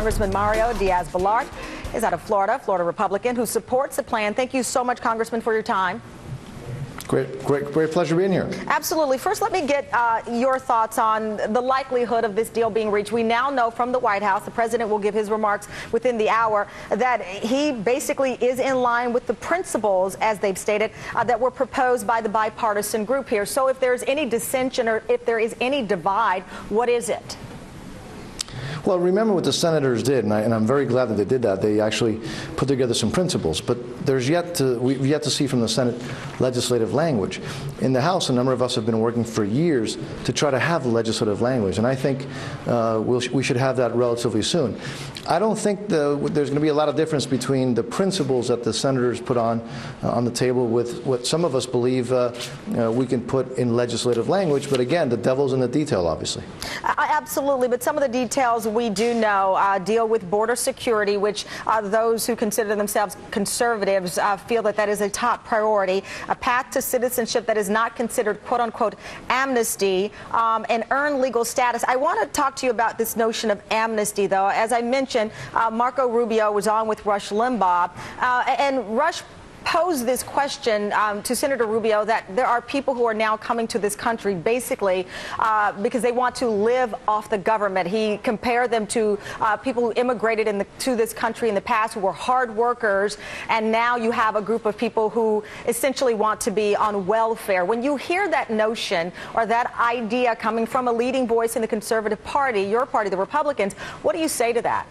Congressman Mario Diaz-Balart is out of Florida Republican, who supports the plan. Thank you so much, Congressman, for your time. Great pleasure being here. Absolutely. First, let me get your thoughts on the likelihood of this deal being reached. We now know from the White House, the president will give his remarks within the hour, that he basically is in line with the principles, as they've stated, that were proposed by the bipartisan group here. So if there's any dissension or if there is any divide, what is it? Well, remember what the senators did, and I'm very glad that they did that. They actually put together some principles, but we've yet to see from the Senate legislative language. In the House, a number of us have been working for years to try to have legislative language, and I think we should have that relatively soon. I don't think there's going to be a lot of difference between the principles that the senators put on the table with what some of us believe we can put in legislative language, but again, the devil's in the detail, obviously. Absolutely, but some of the details we do know deal with border security, which those who consider themselves conservatives feel that is a top priority, a path to citizenship that is not considered quote-unquote amnesty, and earn legal status. I want to talk to you about this notion of amnesty, though. As I mentioned, Marco Rubio was on with Rush Limbaugh, and Rush posed this question to Senator Rubio, that there are people who are now coming to this country basically because they want to live off the government. He compared them to people who immigrated to this country in the past who were hard workers, and now you have a group of people who essentially want to be on welfare. When you hear that notion or that idea coming from a leading voice in the conservative party, your party, the Republicans, what do you say to that?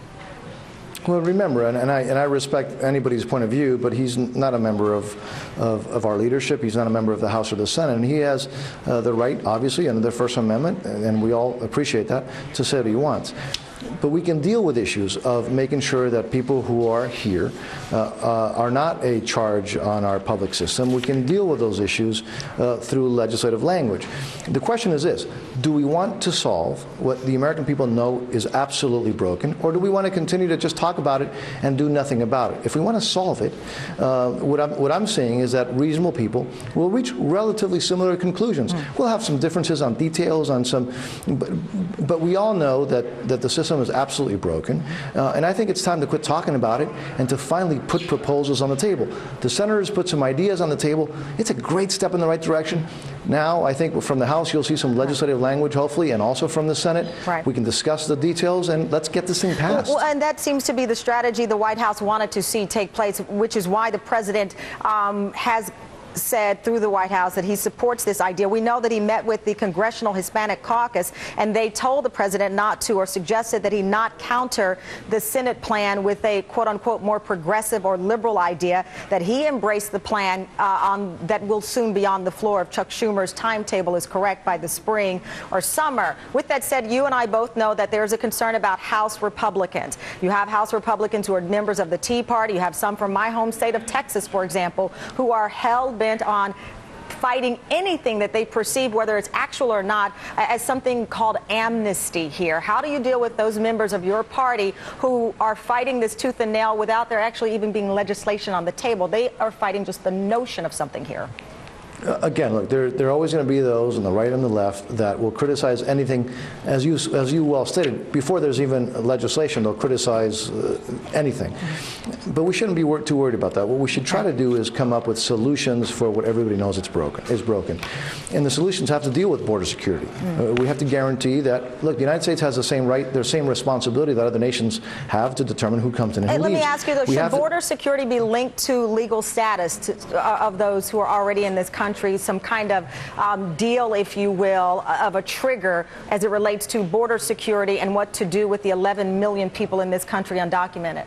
Well, remember, and I respect anybody's point of view, but he's not a member of our leadership. He's not a member of the House or the Senate, and he has the right, obviously, under the First Amendment, and we all appreciate that, to say what he wants. But we can deal with issues of making sure that people who are here are not a charge on our public system. We can deal with those issues through legislative language. The question is this: do we want to solve what the American people know is absolutely broken, or do we want to continue to just talk about it and do nothing about it? If we want to solve it, what I'm saying is that reasonable people will reach relatively similar conclusions. We'll have some differences on details, on some, but we all know that the system is absolutely broken, and I think it's time to quit talking about it and to finally put proposals on the table. The senators put some ideas on the table. It's a great step in the right direction. Now, I think from the House, you'll see some legislative language, hopefully, and also from the Senate. Right. We can discuss the details, and let's get this thing passed. Well, and that seems to be the strategy the White House wanted to see take place, which is why the president has said through the White House that he supports this idea. We know that he met with the Congressional Hispanic Caucus, and they told the president not to, or suggested that he not counter the Senate plan with a quote-unquote more progressive or liberal idea, that he embraced the plan that will soon be on the floor if Chuck Schumer's timetable is correct by the spring or summer. With that said, you and I both know that there's a concern about House Republicans. You have House Republicans who are members of the Tea Party. You have some from my home state of Texas, for example, who are hell-bent on fighting anything that they perceive, whether it's actual or not, as something called amnesty here. How do you deal with those members of your party who are fighting this tooth and nail without there actually even being legislation on the table? They are fighting just the notion of something here. Again, look, there are always going to be those on the right and the left that will criticize anything, as you well stated, before there's even legislation, they'll criticize anything. But we shouldn't be too worried about that. What we should try to do is come up with solutions for what everybody knows is broken. And the solutions have to deal with border security. We have to guarantee that, look, the United States has the same right, the same responsibility that other nations have to determine who comes in and who leaves. Let me ask you, though, should border security be linked to legal status of those who are already in this country? Some kind of deal, if you will, of a trigger as it relates to border security and what to do with the 11 million people in this country undocumented?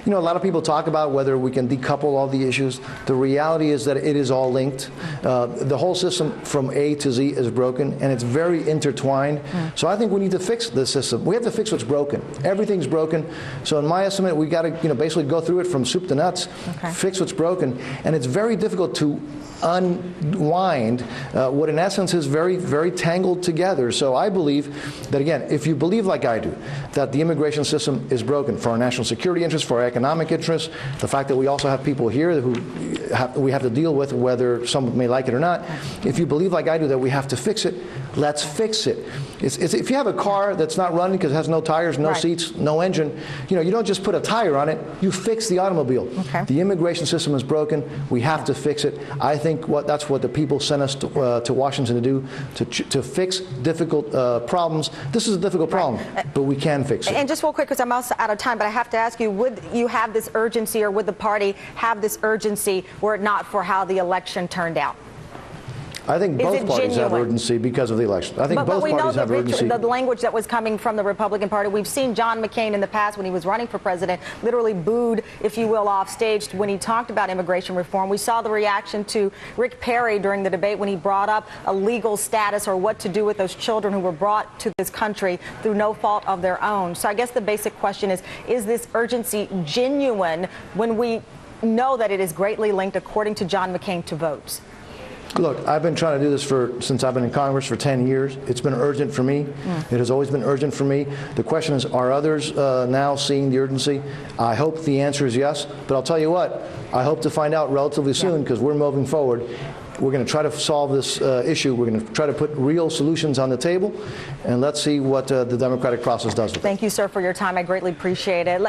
You know, a lot of people talk about whether we can decouple all the issues. The reality is that it is all linked. The whole system from A to Z is broken, and it's very intertwined. So I think we need to fix the system. We have to fix what's broken. Everything's broken. So in my estimate, we got to basically go through it from soup to nuts, fix what's broken, and it's very difficult to unwind what in essence is very, very tangled together. So I believe that, again, if you believe like I do, that the immigration system is broken for our national security interests, for our economic economic interests, the fact that we also have people here who we have to deal with, whether some may like it or not. If you believe like I do that we have to fix it, let's fix it. If you have a car that's not running because it has no tires, no seats, no engine, you don't just put a tire on it, you fix the automobile. Okay. The immigration system is broken. We have to fix it. I think that's what the people sent us to Washington to do, to fix difficult problems. This is a difficult problem, but we can fix it. And just real quick, because I'm also out of time, but I have to ask you, would you have this urgency, or would the party have this urgency were it not for how the election turned out? I think both parties have urgency because of the election. I think both parties have urgency. The language that was coming from the Republican Party, we've seen John McCain in the past when he was running for president literally booed, if you will, off stage when he talked about immigration reform. We saw the reaction to Rick Perry during the debate when he brought up a legal status or what to do with those children who were brought to this country through no fault of their own. So I guess the basic question is this urgency genuine when we know that it is greatly linked, according to John McCain, to votes? Look, I've been trying to do this since I've been in Congress for 10 years. It's been urgent for me. It has always been urgent for me. The question is, are others now seeing the urgency? I hope the answer is yes. But I'll tell you what, I hope to find out relatively soon, because we're moving forward. We're going to try to solve this issue. We're going to try to put real solutions on the table, and let's see what the democratic process does with it. Thank you, sir, for your time. I greatly appreciate it.